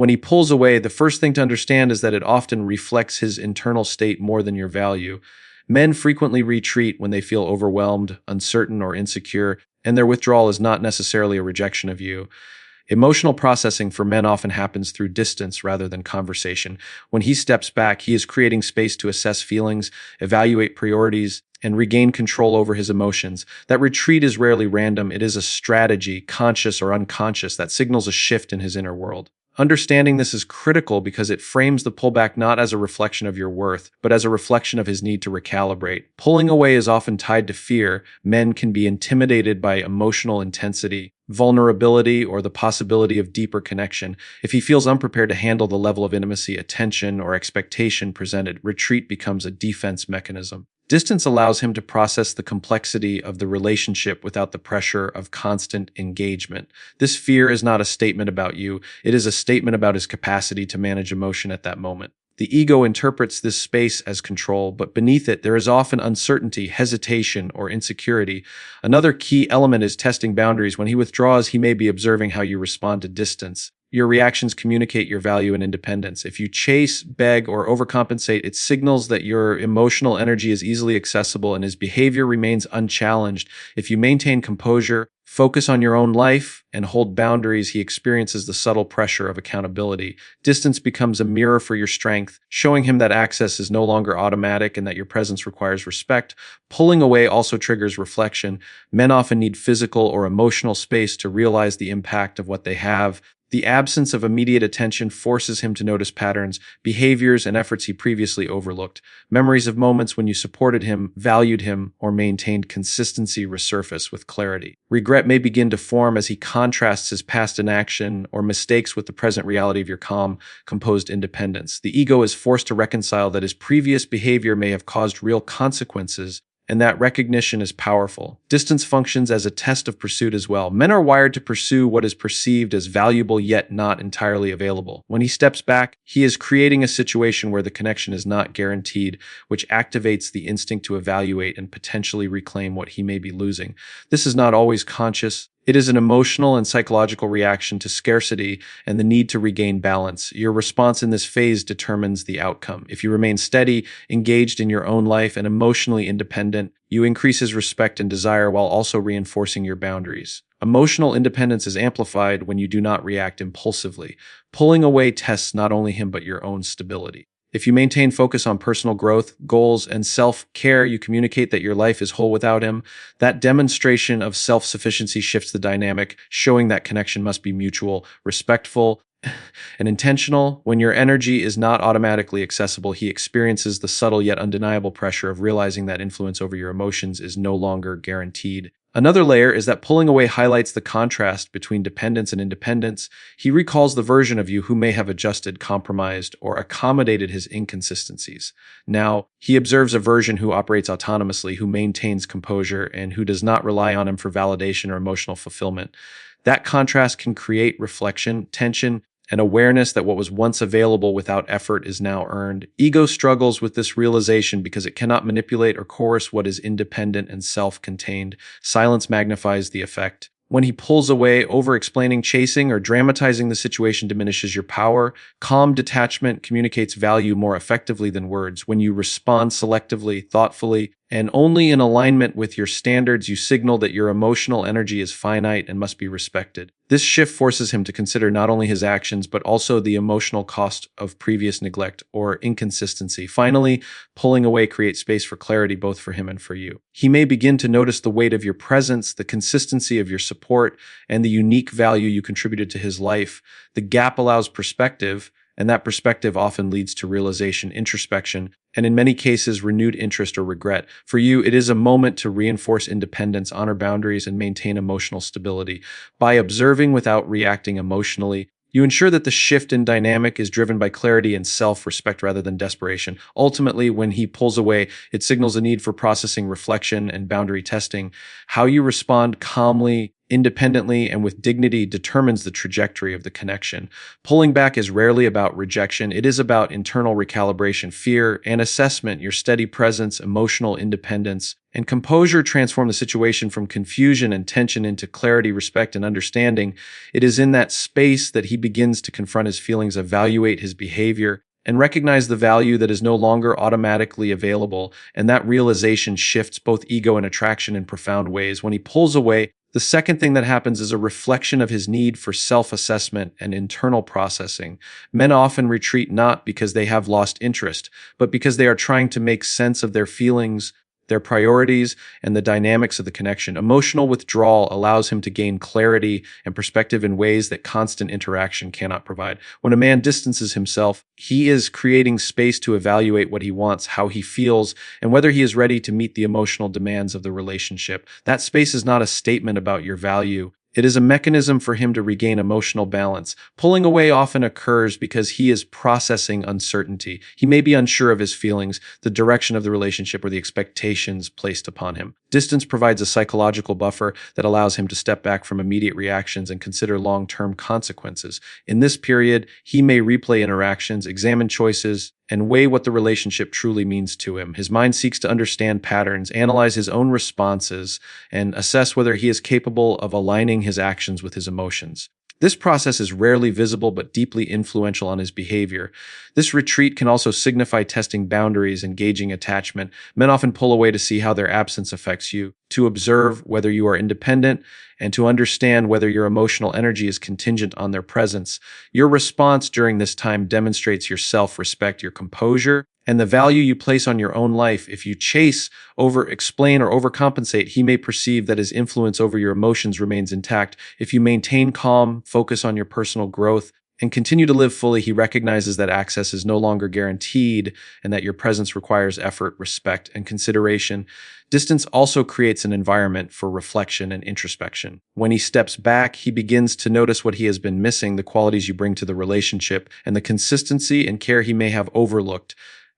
When he pulls away, the first thing to understand is that it often reflects his internal state more than your value. Men frequently retreat when they feel overwhelmed, uncertain, or insecure, and their withdrawal is not necessarily a rejection of you. Emotional processing for men often happens through distance rather than conversation. When he steps back, he is creating space to assess feelings, evaluate priorities, and regain control over his emotions. That retreat is rarely random. It is a strategy, conscious or unconscious, that signals a shift in his inner world. Understanding this is critical because it frames the pullback not as a reflection of your worth, but as a reflection of his need to recalibrate. Pulling away is often tied to fear. Men can be intimidated by emotional intensity, vulnerability, or the possibility of deeper connection. If he feels unprepared to handle the level of intimacy, attention, or expectation presented, retreat becomes a defense mechanism. Distance allows him to process the complexity of the relationship without the pressure of constant engagement. This fear is not a statement about you, it is a statement about his capacity to manage emotion at that moment. The ego interprets this space as control, but beneath it there is often uncertainty, hesitation, or insecurity. Another key element is testing boundaries. When he withdraws, he may be observing how you respond to distance. Your reactions communicate your value and independence. If you chase, beg, or overcompensate, it signals that your emotional energy is easily accessible and his behavior remains unchallenged. If you maintain composure, focus on your own life, and hold boundaries, he experiences the subtle pressure of accountability. Distance becomes a mirror for your strength, showing him that access is no longer automatic and that your presence requires respect. Pulling away also triggers reflection. Men often need physical or emotional space to realize the impact of what they have. The absence of immediate attention forces him to notice patterns, behaviors, and efforts he previously overlooked. Memories of moments when you supported him, valued him, or maintained consistency resurface with clarity. Regret may begin to form as he contrasts his past inaction or mistakes with the present reality of your calm, composed independence. The ego is forced to reconcile that his previous behavior may have caused real consequences, and that recognition is powerful. Distance functions as a test of pursuit as well. Men are wired to pursue what is perceived as valuable yet not entirely available. When he steps back, he is creating a situation where the connection is not guaranteed, which activates the instinct to evaluate and potentially reclaim what he may be losing. This is not always conscious. It is an emotional and psychological reaction to scarcity and the need to regain balance. Your response in this phase determines the outcome. If you remain steady, engaged in your own life, and emotionally independent, you increase his respect and desire while also reinforcing your boundaries. Emotional independence is amplified when you do not react impulsively. Pulling away tests not only him but your own stability. If you maintain focus on personal growth, goals, and self-care, you communicate that your life is whole without him. That demonstration of self-sufficiency shifts the dynamic, showing that connection must be mutual, respectful, and intentional. When your energy is not automatically accessible, he experiences the subtle yet undeniable pressure of realizing that influence over your emotions is no longer guaranteed. Another layer is that pulling away highlights the contrast between dependence and independence. He recalls the version of you who may have adjusted, compromised, or accommodated his inconsistencies. Now, he observes a version who operates autonomously, who maintains composure, and who does not rely on him for validation or emotional fulfillment. That contrast can create reflection, tension, and awareness that what was once available without effort is now earned. Ego struggles with this realization because it cannot manipulate or coerce what is independent and self-contained. Silence magnifies the effect. When he pulls away, over-explaining, chasing, or dramatizing the situation diminishes your power. Calm detachment communicates value more effectively than words. When you respond selectively, thoughtfully, and only in alignment with your standards, you signal that your emotional energy is finite and must be respected. This shift forces him to consider not only his actions, but also the emotional cost of previous neglect or inconsistency. Finally, pulling away creates space for clarity both for him and for you. He may begin to notice the weight of your presence, the consistency of your support, and the unique value you contributed to his life. The gap allows perspective, and that perspective often leads to realization, introspection, and in many cases, renewed interest or regret. For you, it is a moment to reinforce independence, honor boundaries, and maintain emotional stability. By observing without reacting emotionally, you ensure that the shift in dynamic is driven by clarity and self-respect rather than desperation. Ultimately, when he pulls away, it signals a need for processing, reflection, and boundary testing. How you respond calmly, independently and with dignity determines the trajectory of the connection. Pulling back is rarely about rejection. It is about internal recalibration, fear, and assessment. Your steady presence, emotional independence, and composure transform the situation from confusion and tension into clarity, respect, and understanding. It is in that space that he begins to confront his feelings, evaluate his behavior, and recognize the value that is no longer automatically available. And that realization shifts both ego and attraction in profound ways. When he pulls away, the second thing that happens is a reflection of his need for self-assessment and internal processing. Men often retreat not because they have lost interest, but because they are trying to make sense of their feelings, their priorities, and the dynamics of the connection. Emotional withdrawal allows him to gain clarity and perspective in ways that constant interaction cannot provide. When a man distances himself, he is creating space to evaluate what he wants, how he feels, and whether he is ready to meet the emotional demands of the relationship. That space is not a statement about your value. It is a mechanism for him to regain emotional balance. Pulling away often occurs because he is processing uncertainty. He may be unsure of his feelings, the direction of the relationship, or the expectations placed upon him. Distance provides a psychological buffer that allows him to step back from immediate reactions and consider long-term consequences. In this period, he may replay interactions, examine choices, and weigh what the relationship truly means to him. His mind seeks to understand patterns, analyze his own responses, and assess whether he is capable of aligning his actions with his emotions. This process is rarely visible but deeply influential on his behavior. This retreat can also signify testing boundaries and gauging attachment. Men often pull away to see how their absence affects you, to observe whether you are independent, and to understand whether your emotional energy is contingent on their presence. Your response during this time demonstrates your self-respect, your composure, and the value you place on your own life. If you chase, over-explain, or overcompensate, he may perceive that his influence over your emotions remains intact. If you maintain calm, focus on your personal growth, and continue to live fully, he recognizes that access is no longer guaranteed and that your presence requires effort, respect, and consideration. Distance also creates an environment for reflection and introspection. When he steps back, he begins to notice what he has been missing, the qualities you bring to the relationship, and the consistency and care he may have overlooked.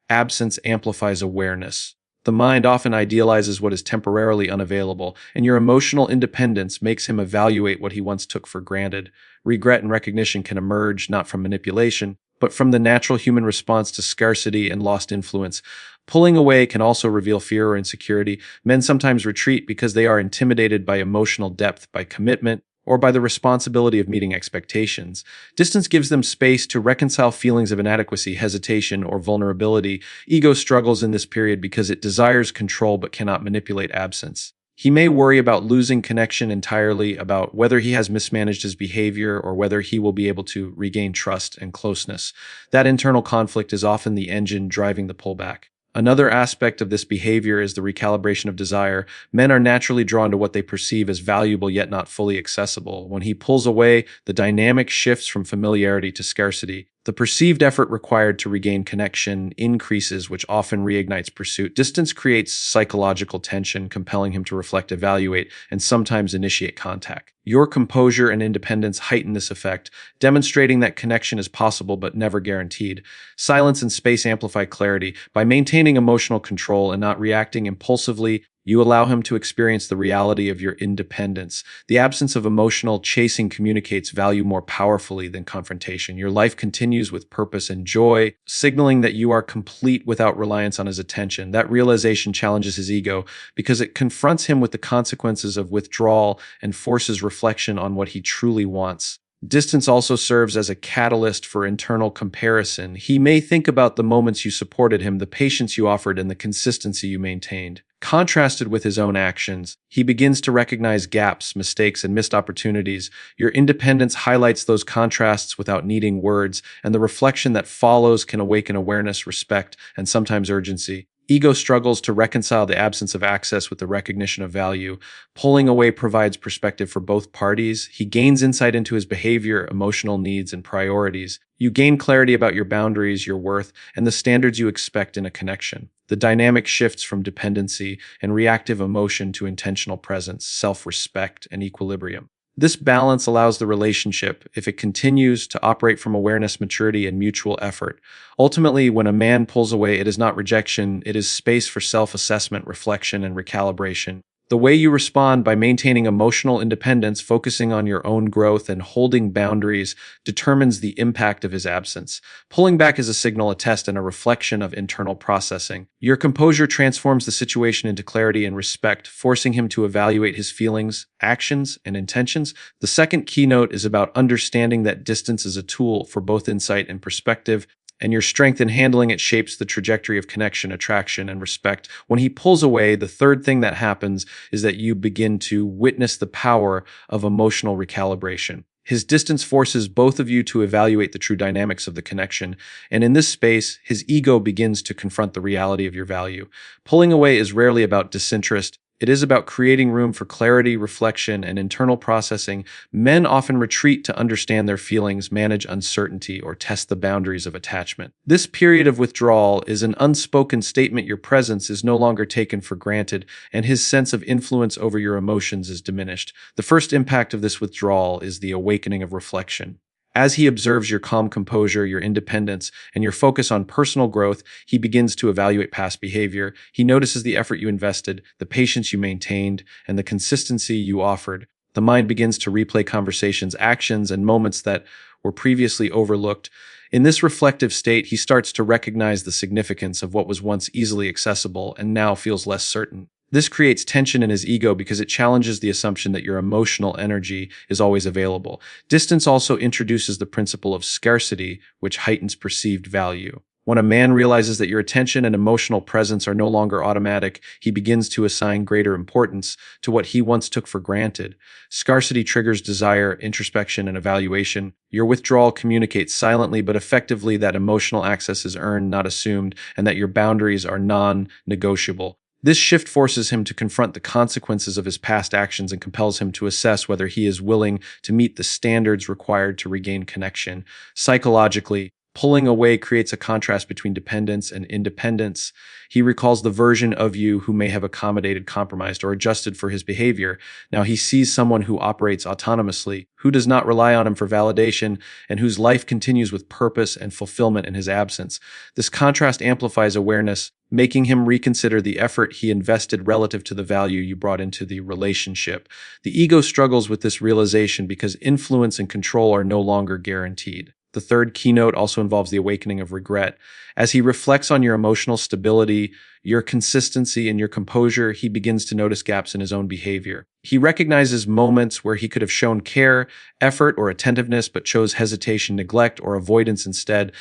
Absence amplifies awareness. The mind often idealizes what is temporarily unavailable, and your emotional independence makes him evaluate what he once took for granted. Regret and recognition can emerge not from manipulation, but from the natural human response to scarcity and lost influence. Pulling away can also reveal fear or insecurity. Men sometimes retreat because they are intimidated by emotional depth, by commitment, or by the responsibility of meeting expectations. Distance gives them space to reconcile feelings of inadequacy, hesitation, or vulnerability. Ego struggles in this period because it desires control but cannot manipulate absence. He may worry about losing connection entirely, about whether he has mismanaged his behavior or whether he will be able to regain trust and closeness. That internal conflict is often the engine driving the pullback. Another aspect of this behavior is the recalibration of desire. Men are naturally drawn to what they perceive as valuable yet not fully accessible. When he pulls away, the dynamic shifts from familiarity to scarcity. The perceived effort required to regain connection increases, which often reignites pursuit. Distance creates psychological tension, compelling him to reflect, evaluate, and sometimes initiate contact. Your composure and independence heighten this effect, demonstrating that connection is possible but never guaranteed. Silence and space amplify clarity. By maintaining emotional control and not reacting impulsively, you allow him to experience the reality of your independence. The absence of emotional chasing communicates value more powerfully than confrontation. Your life continues with purpose and joy, signaling that you are complete without reliance on his attention. That realization challenges his ego because it confronts him with the consequences of withdrawal and forces reflection on what he truly wants. Distance also serves as a catalyst for internal comparison. He may think about the moments you supported him, the patience you offered, and the consistency you maintained. Contrasted with his own actions, he begins to recognize gaps, mistakes, and missed opportunities. Your independence highlights those contrasts without needing words, and the reflection that follows can awaken awareness, respect, and sometimes urgency. Ego struggles to reconcile the absence of access with the recognition of value. Pulling away provides perspective for both parties. He gains insight into his behavior, emotional needs, and priorities. You gain clarity about your boundaries, your worth, and the standards you expect in a connection. The dynamic shifts from dependency and reactive emotion to intentional presence, self-respect, and equilibrium. This balance allows the relationship, if it continues, to operate from awareness, maturity, and mutual effort. Ultimately, when a man pulls away, it is not rejection, it is space for self-assessment, reflection, and recalibration. The way you respond by maintaining emotional independence, focusing on your own growth, and holding boundaries determines the impact of his absence. Pulling back is a signal, a test, and a reflection of internal processing. Your composure transforms the situation into clarity and respect, forcing him to evaluate his feelings, actions, and intentions. The second keynote is about understanding that distance is a tool for both insight and perspective, and your strength in handling it shapes the trajectory of connection, attraction, and respect. When he pulls away, the third thing that happens is that you begin to witness the power of emotional recalibration. His distance forces both of you to evaluate the true dynamics of the connection, and in this space, his ego begins to confront the reality of your value. Pulling away is rarely about disinterest. It is about creating room for clarity, reflection, and internal processing. Men often retreat to understand their feelings, manage uncertainty, or test the boundaries of attachment. This period of withdrawal is an unspoken statement your presence is no longer taken for granted, and his sense of influence over your emotions is diminished. The first impact of this withdrawal is the awakening of reflection. As he observes your calm composure, your independence, and your focus on personal growth, he begins to evaluate past behavior. He notices the effort you invested, the patience you maintained, and the consistency you offered. The mind begins to replay conversations, actions, and moments that were previously overlooked. In this reflective state, he starts to recognize the significance of what was once easily accessible and now feels less certain. This creates tension in his ego because it challenges the assumption that your emotional energy is always available. Distance also introduces the principle of scarcity, which heightens perceived value. When a man realizes that your attention and emotional presence are no longer automatic, he begins to assign greater importance to what he once took for granted. Scarcity triggers desire, introspection, and evaluation. Your withdrawal communicates silently but effectively that emotional access is earned, not assumed, and that your boundaries are non-negotiable. This shift forces him to confront the consequences of his past actions and compels him to assess whether he is willing to meet the standards required to regain connection. Psychologically, pulling away creates a contrast between dependence and independence. He recalls the version of you who may have accommodated, compromised, or adjusted for his behavior. Now he sees someone who operates autonomously, who does not rely on him for validation, and whose life continues with purpose and fulfillment in his absence. This contrast amplifies awareness, making him reconsider the effort he invested relative to the value you brought into the relationship. The ego struggles with this realization because influence and control are no longer guaranteed. The third keynote also involves the awakening of regret. As he reflects on your emotional stability, your consistency, and your composure, he begins to notice gaps in his own behavior. He recognizes moments where he could have shown care, effort, or attentiveness, but chose hesitation, neglect, or avoidance instead.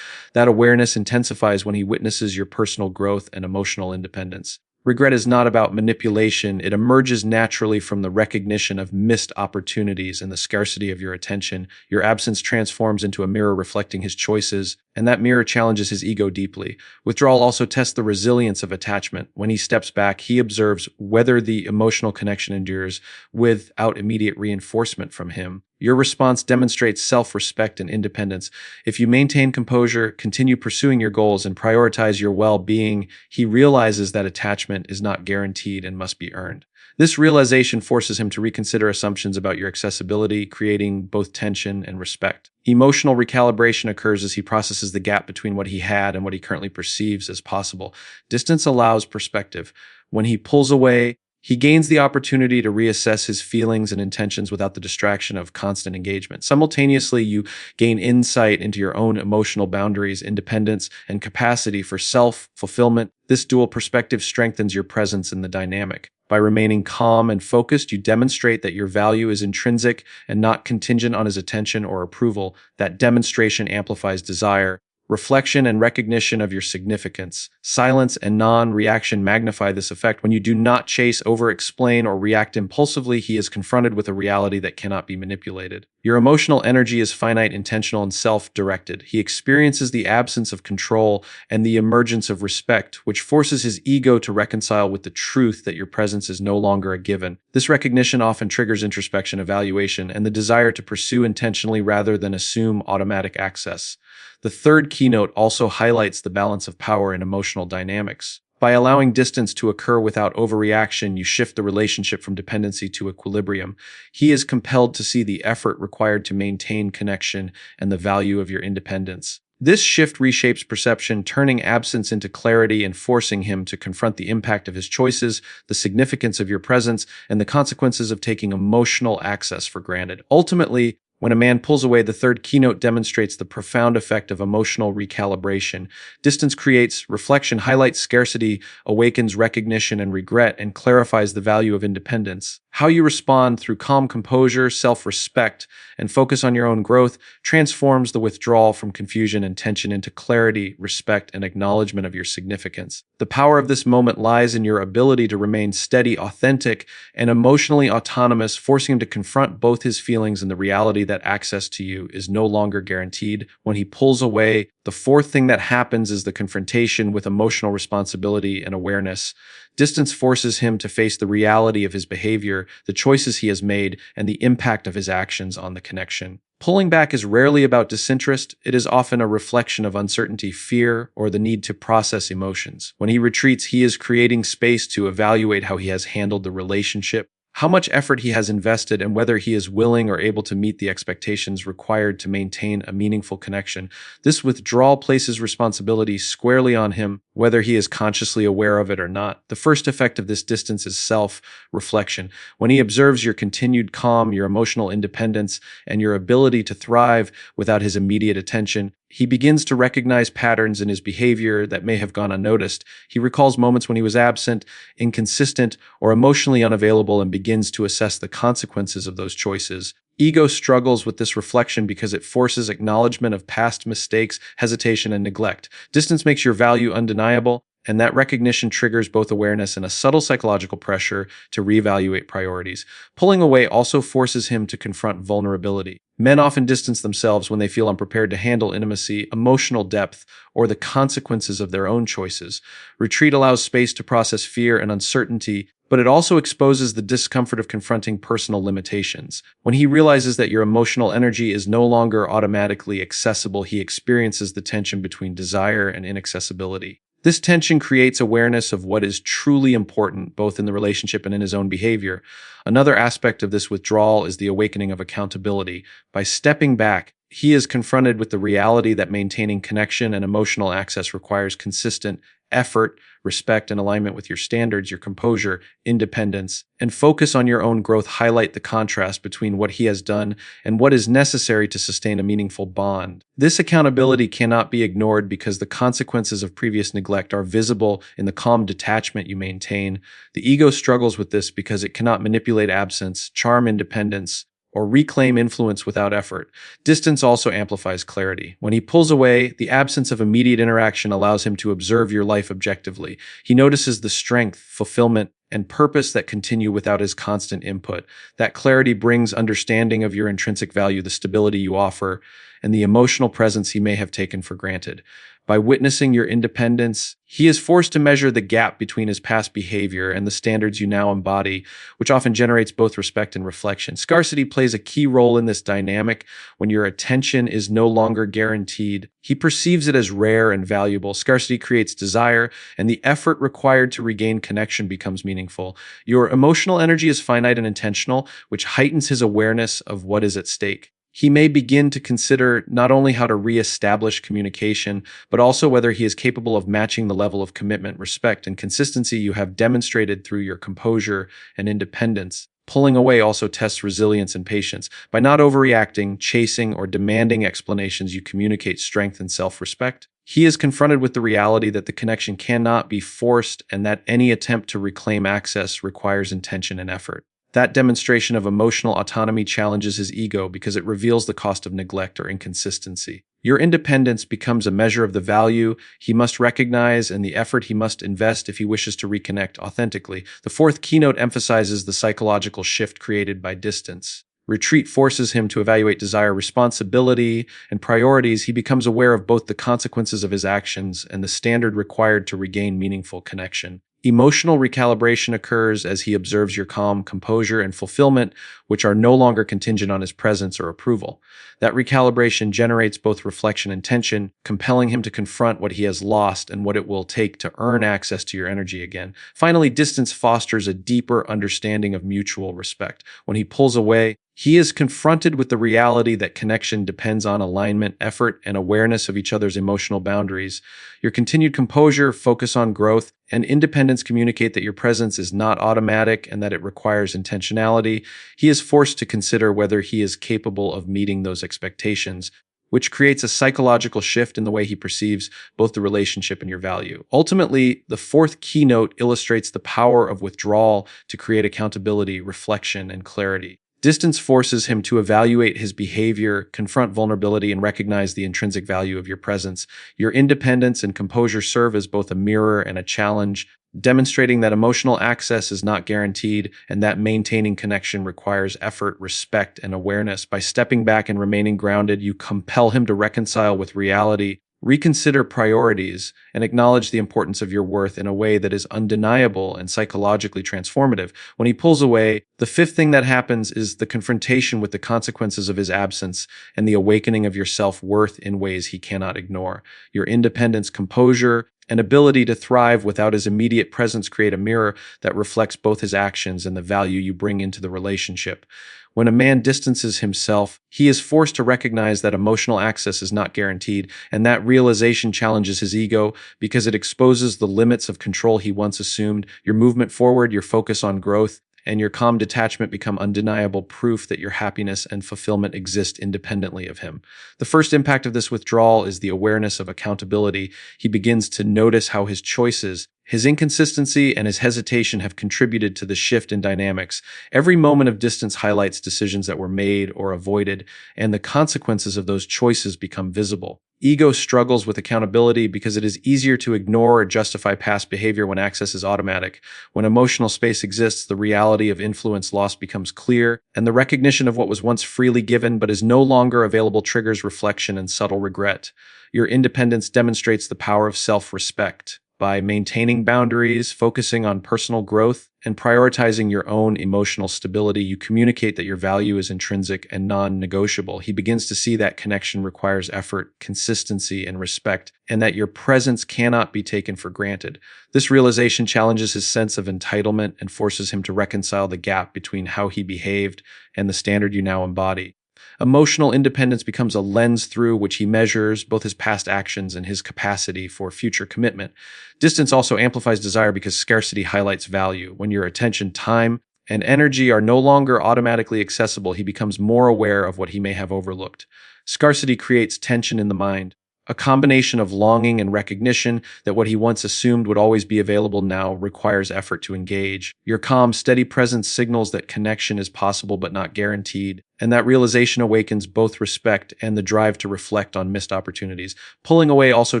That awareness intensifies when he witnesses your personal growth and emotional independence. Regret is not about manipulation. It emerges naturally from the recognition of missed opportunities and the scarcity of your attention. Your absence transforms into a mirror reflecting his choices, and that mirror challenges his ego deeply. Withdrawal also tests the resilience of attachment. When he steps back, he observes whether the emotional connection endures without immediate reinforcement from him. Your response demonstrates self-respect and independence. If you maintain composure, continue pursuing your goals, and prioritize your well-being, he realizes that attachment is not guaranteed and must be earned. This realization forces him to reconsider assumptions about your accessibility, creating both tension and respect. Emotional recalibration occurs as he processes the gap between what he had and what he currently perceives as possible. Distance allows perspective. When he pulls away, he gains the opportunity to reassess his feelings and intentions without the distraction of constant engagement. Simultaneously, you gain insight into your own emotional boundaries, independence, and capacity for self-fulfillment. This dual perspective strengthens your presence in the dynamic. By remaining calm and focused, you demonstrate that your value is intrinsic and not contingent on his attention or approval. That demonstration amplifies desire, reflection, and recognition of your significance. Silence and non-reaction magnify this effect. When you do not chase, over-explain, or react impulsively, he is confronted with a reality that cannot be manipulated. Your emotional energy is finite, intentional, and self-directed. He experiences the absence of control and the emergence of respect, which forces his ego to reconcile with the truth that your presence is no longer a given. This recognition often triggers introspection, evaluation, and the desire to pursue intentionally rather than assume automatic access. The third keynote also highlights the balance of power and emotional dynamics. By allowing distance to occur without overreaction, you shift the relationship from dependency to equilibrium. He is compelled to see the effort required to maintain connection and the value of your independence. This shift reshapes perception, turning absence into clarity and forcing him to confront the impact of his choices, the significance of your presence, and the consequences of taking emotional access for granted. Ultimately, when a man pulls away, the third keynote demonstrates the profound effect of emotional recalibration. Distance creates reflection, highlights scarcity, awakens recognition and regret, and clarifies the value of independence. How you respond through calm composure, self-respect, and focus on your own growth transforms the withdrawal from confusion and tension into clarity, respect, and acknowledgement of your significance. The power of this moment lies in your ability to remain steady, authentic, and emotionally autonomous, forcing him to confront both his feelings and the reality that access to you is no longer guaranteed. When he pulls away, the fourth thing that happens is the confrontation with emotional responsibility and awareness. Distance forces him to face the reality of his behavior, the choices he has made, and the impact of his actions on the connection. Pulling back is rarely about disinterest. It is often a reflection of uncertainty, fear, or the need to process emotions. When he retreats, he is creating space to evaluate how he has handled the relationship, how much effort he has invested, and whether he is willing or able to meet the expectations required to maintain a meaningful connection. This withdrawal places responsibility squarely on him, whether he is consciously aware of it or not. The first effect of this distance is self-reflection. When he observes your continued calm, your emotional independence, and your ability to thrive without his immediate attention, he begins to recognize patterns in his behavior that may have gone unnoticed. He recalls moments when he was absent, inconsistent, or emotionally unavailable and begins to assess the consequences of those choices. Ego struggles with this reflection because it forces acknowledgement of past mistakes, hesitation, and neglect. Distance makes your value undeniable, and that recognition triggers both awareness and a subtle psychological pressure to reevaluate priorities. Pulling away also forces him to confront vulnerability. Men often distance themselves when they feel unprepared to handle intimacy, emotional depth, or the consequences of their own choices. Retreat allows space to process fear and uncertainty, but it also exposes the discomfort of confronting personal limitations. When he realizes that your emotional energy is no longer automatically accessible, he experiences the tension between desire and inaccessibility. This tension creates awareness of what is truly important, both in the relationship and in his own behavior. Another aspect of this withdrawal is the awakening of accountability. By stepping back, he is confronted with the reality that maintaining connection and emotional access requires consistent effort, respect, and alignment with your standards. Your composure, independence, and focus on your own growth highlight the contrast between what he has done and what is necessary to sustain a meaningful bond. This accountability cannot be ignored because the consequences of previous neglect are visible in the calm detachment you maintain. The ego struggles with this because it cannot manipulate absence, charm independence, or reclaim influence without effort. Distance also amplifies clarity. When he pulls away, the absence of immediate interaction allows him to observe your life objectively. He notices the strength, fulfillment, and purpose that continue without his constant input. That clarity brings understanding of your intrinsic value, the stability you offer, and the emotional presence he may have taken for granted. By witnessing your independence, he is forced to measure the gap between his past behavior and the standards you now embody, which often generates both respect and reflection. Scarcity plays a key role in this dynamic. When your attention is no longer guaranteed, he perceives it as rare and valuable. Scarcity creates desire, and the effort required to regain connection becomes meaningful. Your emotional energy is finite and intentional, which heightens his awareness of what is at stake. He may begin to consider not only how to reestablish communication, but also whether he is capable of matching the level of commitment, respect, and consistency you have demonstrated through your composure and independence. Pulling away also tests resilience and patience. By not overreacting, chasing, or demanding explanations, you communicate strength and self-respect. He is confronted with the reality that the connection cannot be forced and that any attempt to reclaim access requires intention and effort. That demonstration of emotional autonomy challenges his ego because it reveals the cost of neglect or inconsistency. Your independence becomes a measure of the value he must recognize and the effort he must invest if he wishes to reconnect authentically. The fourth keynote emphasizes the psychological shift created by distance. Retreat forces him to evaluate desire, responsibility, and priorities. He becomes aware of both the consequences of his actions and the standard required to regain meaningful connection. Emotional recalibration occurs as he observes your calm, composure, and fulfillment, which are no longer contingent on his presence or approval. That recalibration generates both reflection and tension, compelling him to confront what he has lost and what it will take to earn access to your energy again. Finally, distance fosters a deeper understanding of mutual respect. When he pulls away, He is confronted with the reality that connection depends on alignment, effort, and awareness of each other's emotional boundaries. Your continued composure, focus on growth, and independence communicate that your presence is not automatic and that it requires intentionality. He is forced to consider whether he is capable of meeting those expectations, which creates a psychological shift in the way he perceives both the relationship and your value. Ultimately, the fourth keynote illustrates the power of withdrawal to create accountability, reflection, and clarity. Distance forces him to evaluate his behavior, confront vulnerability, and recognize the intrinsic value of your presence. Your independence and composure serve as both a mirror and a challenge, demonstrating that emotional access is not guaranteed and that maintaining connection requires effort, respect, and awareness. By stepping back and remaining grounded, you compel him to reconcile with reality, reconsider priorities, and acknowledge the importance of your worth in a way that is undeniable and psychologically transformative. When he pulls away, the fifth thing that happens is the confrontation with the consequences of his absence and the awakening of your self-worth in ways he cannot ignore. Your independence, composure, and ability to thrive without his immediate presence create a mirror that reflects both his actions and the value you bring into the relationship. When a man distances himself, he is forced to recognize that emotional access is not guaranteed, and that realization challenges his ego because it exposes the limits of control he once assumed. Your movement forward, your focus on growth, and your calm detachment become undeniable proof that your happiness and fulfillment exist independently of him. The first impact of this withdrawal is the awareness of accountability. He begins to notice how his choices, his inconsistency, and his hesitation have contributed to the shift in dynamics. Every moment of distance highlights decisions that were made or avoided, and the consequences of those choices become visible. Ego struggles with accountability because it is easier to ignore or justify past behavior when access is automatic. When emotional space exists, the reality of influence loss becomes clear, and the recognition of what was once freely given but is no longer available triggers reflection and subtle regret. Your independence demonstrates the power of self-respect. By maintaining boundaries, focusing on personal growth, and prioritizing your own emotional stability, you communicate that your value is intrinsic and non-negotiable. He begins to see that connection requires effort, consistency, and respect, and that your presence cannot be taken for granted. This realization challenges his sense of entitlement and forces him to reconcile the gap between how he behaved and the standard you now embody. Emotional independence becomes a lens through which he measures both his past actions and his capacity for future commitment. Distance also amplifies desire because scarcity highlights value. When your attention, time, and energy are no longer automatically accessible, he becomes more aware of what he may have overlooked. Scarcity creates tension in the mind, a combination of longing and recognition that what he once assumed would always be available now requires effort to engage. Your calm, steady presence signals that connection is possible but not guaranteed, and that realization awakens both respect and the drive to reflect on missed opportunities. Pulling away also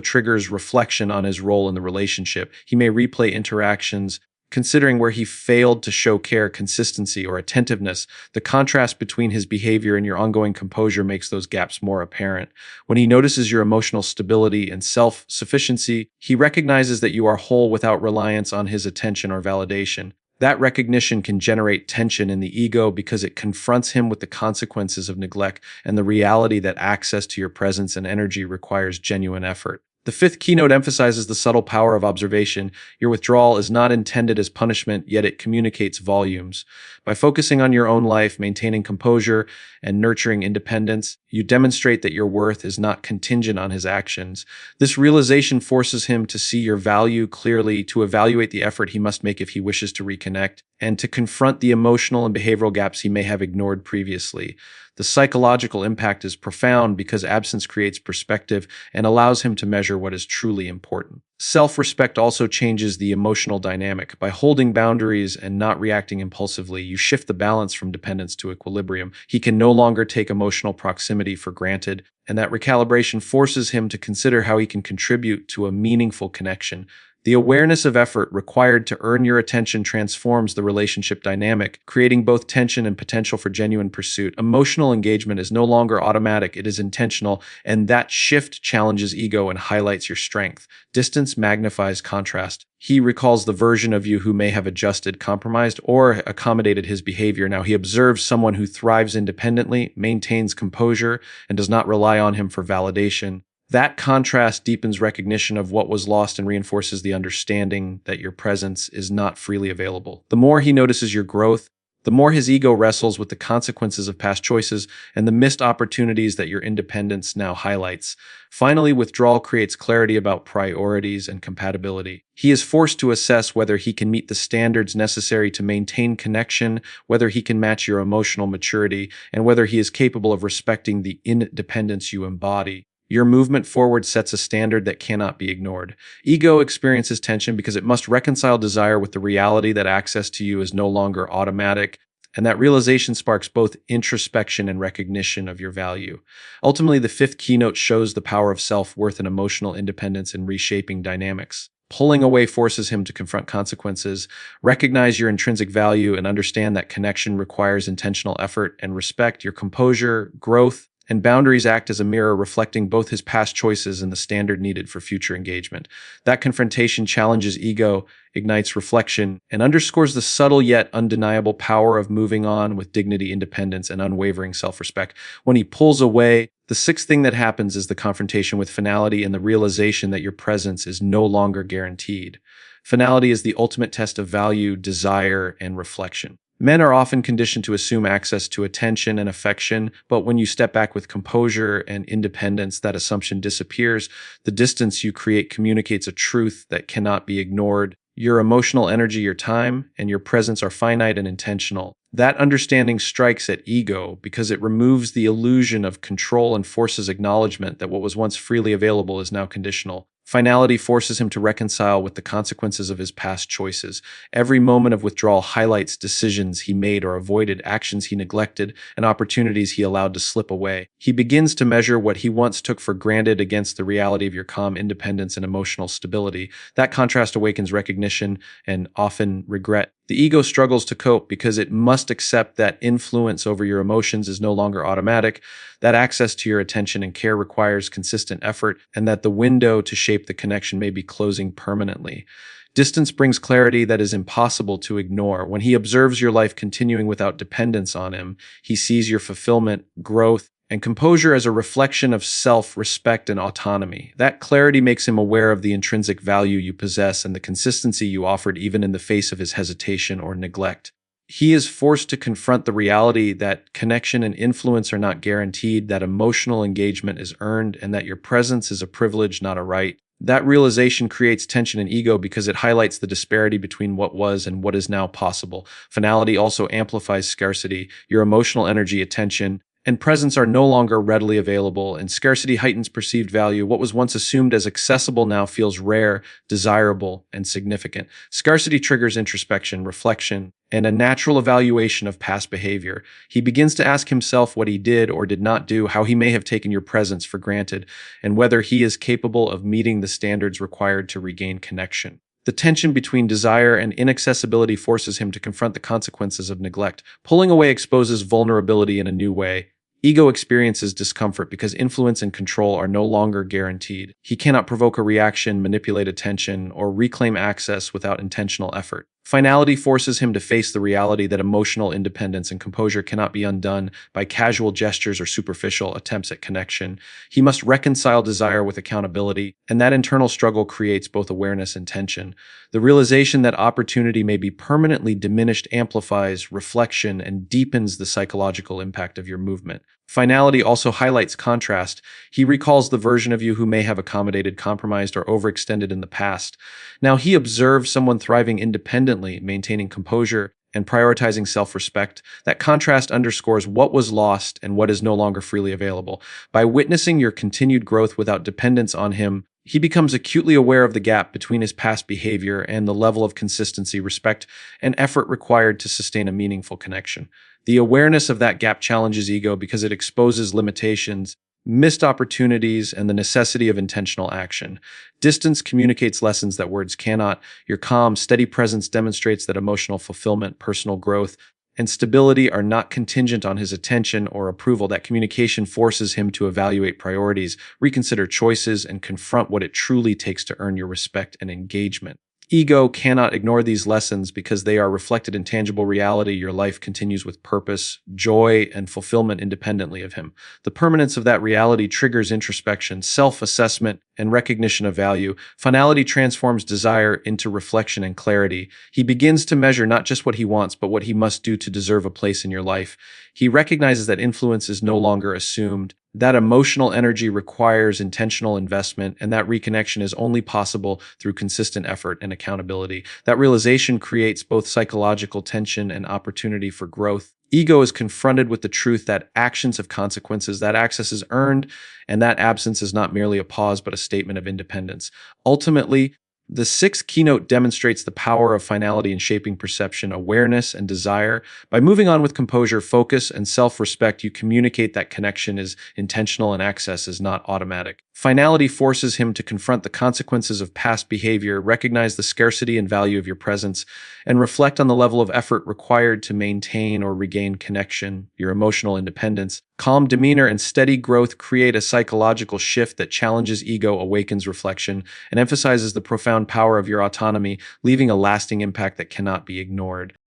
triggers reflection on his role in the relationship. He may replay interactions, considering where he failed to show care, consistency, or attentiveness. The contrast between his behavior and your ongoing composure makes those gaps more apparent. When he notices your emotional stability and self-sufficiency, he recognizes that you are whole without reliance on his attention or validation. That recognition can generate tension in the ego because it confronts him with the consequences of neglect and the reality that access to your presence and energy requires genuine effort. The fifth keynote emphasizes the subtle power of observation. Your withdrawal is not intended as punishment, yet it communicates volumes. By focusing on your own life, maintaining composure, and nurturing independence, you demonstrate that your worth is not contingent on his actions. This realization forces him to see your value clearly, to evaluate the effort he must make if he wishes to reconnect, and to confront the emotional and behavioral gaps he may have ignored previously. The psychological impact is profound because absence creates perspective and allows him to measure what is truly important. Self-respect also changes the emotional dynamic. By holding boundaries and not reacting impulsively, you shift the balance from dependence to equilibrium. He can no longer take emotional proximity for granted, and that recalibration forces him to consider how he can contribute to a meaningful connection. The awareness of effort required to earn your attention transforms the relationship dynamic, creating both tension and potential for genuine pursuit. Emotional engagement is no longer automatic, it is intentional, and that shift challenges ego and highlights your strength. Distance magnifies contrast. He recalls the version of you who may have adjusted, compromised, or accommodated his behavior. Now he observes someone who thrives independently, maintains composure, and does not rely on him for validation. That contrast deepens recognition of what was lost and reinforces the understanding that your presence is not freely available. The more he notices your growth, the more his ego wrestles with the consequences of past choices and the missed opportunities that your independence now highlights. Finally, withdrawal creates clarity about priorities and compatibility. He is forced to assess whether he can meet the standards necessary to maintain connection, whether he can match your emotional maturity, and whether he is capable of respecting the independence you embody. Your movement forward sets a standard that cannot be ignored. Ego experiences tension because it must reconcile desire with the reality that access to you is no longer automatic, and that realization sparks both introspection and recognition of your value. Ultimately, the fifth keynote shows the power of self-worth and emotional independence in reshaping dynamics. Pulling away forces him to confront consequences, recognize your intrinsic value, and understand that connection requires intentional effort and respect. Your composure, growth, and boundaries act as a mirror reflecting both his past choices and the standard needed for future engagement. That confrontation challenges ego, ignites reflection, and underscores the subtle yet undeniable power of moving on with dignity, independence, and unwavering self-respect. When he pulls away, the sixth thing that happens is the confrontation with finality and the realization that your presence is no longer guaranteed. Finality is the ultimate test of value, desire, and reflection. Men are often conditioned to assume access to attention and affection, but when you step back with composure and independence, that assumption disappears. The distance you create communicates a truth that cannot be ignored. Your emotional energy, your time, and your presence are finite and intentional. That understanding strikes at ego because it removes the illusion of control and forces acknowledgement that what was once freely available is now conditional. Finality forces him to reconcile with the consequences of his past choices. Every moment of withdrawal highlights decisions he made or avoided, actions he neglected, and opportunities he allowed to slip away. He begins to measure what he once took for granted against the reality of your calm independence and emotional stability. That contrast awakens recognition and often regret. The ego struggles to cope because it must accept that influence over your emotions is no longer automatic, that access to your attention and care requires consistent effort, and that the window to shape the connection may be closing permanently. Distance brings clarity that is impossible to ignore. When he observes your life continuing without dependence on him, he sees your fulfillment, growth, and composure as a reflection of self-respect and autonomy. That clarity makes him aware of the intrinsic value you possess and the consistency you offered even in the face of his hesitation or neglect. He is forced to confront the reality that connection and influence are not guaranteed, that emotional engagement is earned, and that your presence is a privilege, not a right. That realization creates tension and ego because it highlights the disparity between what was and what is now possible. Finality also amplifies scarcity. Your emotional energy, attention, and presence are no longer readily available, and scarcity heightens perceived value. What was once assumed as accessible now feels rare, desirable, and significant. Scarcity triggers introspection, reflection, and a natural evaluation of past behavior. He begins to ask himself what he did or did not do, how he may have taken your presence for granted, and whether he is capable of meeting the standards required to regain connection. The tension between desire and inaccessibility forces him to confront the consequences of neglect. Pulling away exposes vulnerability in a new way. Ego experiences discomfort because influence and control are no longer guaranteed. He cannot provoke a reaction, manipulate attention, or reclaim access without intentional effort. Finality forces him to face the reality that emotional independence and composure cannot be undone by casual gestures or superficial attempts at connection. He must reconcile desire with accountability, and that internal struggle creates both awareness and tension. The realization that opportunity may be permanently diminished amplifies reflection and deepens the psychological impact of your movement. Finality also highlights contrast. He recalls the version of you who may have accommodated, compromised, or overextended in the past. Now he observes someone thriving independently, maintaining composure, and prioritizing self-respect. That contrast underscores what was lost and what is no longer freely available. By witnessing your continued growth without dependence on him, he becomes acutely aware of the gap between his past behavior and the level of consistency, respect, and effort required to sustain a meaningful connection. The awareness of that gap challenges ego because it exposes limitations, missed opportunities, and the necessity of intentional action. Distance communicates lessons that words cannot. Your calm, steady presence demonstrates that emotional fulfillment, personal growth, and stability are not contingent on his attention or approval. That communication forces him to evaluate priorities, reconsider choices, and confront what it truly takes to earn your respect and engagement. Ego cannot ignore these lessons because they are reflected in tangible reality. Your life continues with purpose, joy, and fulfillment independently of him. The permanence of that reality triggers introspection, self-assessment, and recognition of value. Finality transforms desire into reflection and clarity. He begins to measure not just what he wants, but what he must do to deserve a place in your life. He recognizes that influence is no longer assumed, that emotional energy requires intentional investment, and that reconnection is only possible through consistent effort and accountability. That realization creates both psychological tension and opportunity for growth. Ego is confronted with the truth that actions have consequences, that access is earned, and that absence is not merely a pause but a statement of independence. Ultimately, the sixth keynote demonstrates the power of finality in shaping perception, awareness, and desire. By moving on with composure, focus, and self-respect, you communicate that connection is intentional and access is not automatic. Finality forces him to confront the consequences of past behavior, recognize the scarcity and value of your presence, and reflect on the level of effort required to maintain or regain connection, your emotional independence. Calm demeanor and steady growth create a psychological shift that challenges ego, awakens reflection, and emphasizes the profound power of your autonomy, leaving a lasting impact that cannot be ignored.